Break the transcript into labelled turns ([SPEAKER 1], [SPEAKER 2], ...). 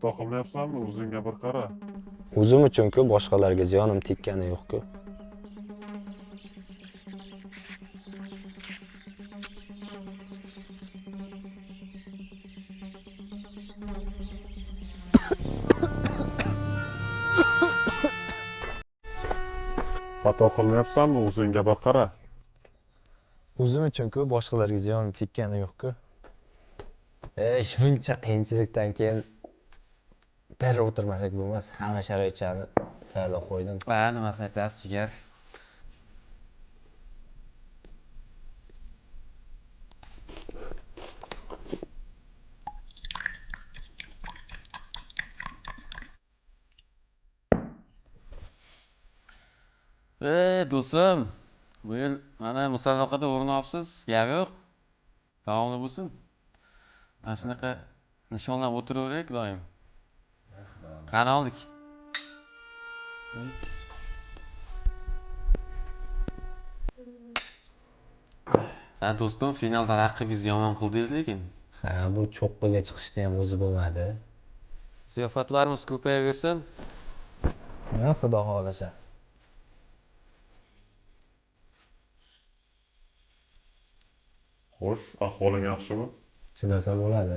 [SPEAKER 1] Xato qilmayapsanmi? O'zingga bir qara.
[SPEAKER 2] O'zim uchun-ku, boshqalarga ziyonim tekkani yo'q-ku.
[SPEAKER 1] Xato qilmayapsanmi? O'zingga bir qara.
[SPEAKER 2] O'zim uchun-ku, boshqalarga ziyonim tekkani yo'q-ku. Shuncha qiyinchilikdan keyin bir o'tirmasak bo'lmas. Hamma sharoitlarni tayyorlab qo'ydim.
[SPEAKER 3] Nima aytasiz, jigar? Do'stim, bu yil mana musobaqada o'rin olibsiz, gap yo'q. Davomli bo'lsin. Mana shunaqa nishonlab o'tiraveraylik doim. Qani oldik. Do'stim, finalda raqibingizni yomon qildingiz lekin.
[SPEAKER 2] Bu cho'qqiga chiqishni ham o'zi bo'lmadi.
[SPEAKER 3] Ziyofatlarimiz ko'payaversin.
[SPEAKER 2] Xudo xolasa.
[SPEAKER 1] Xo'sh, ahvoling yaxshimi?
[SPEAKER 2] Chidasa bo'ladi.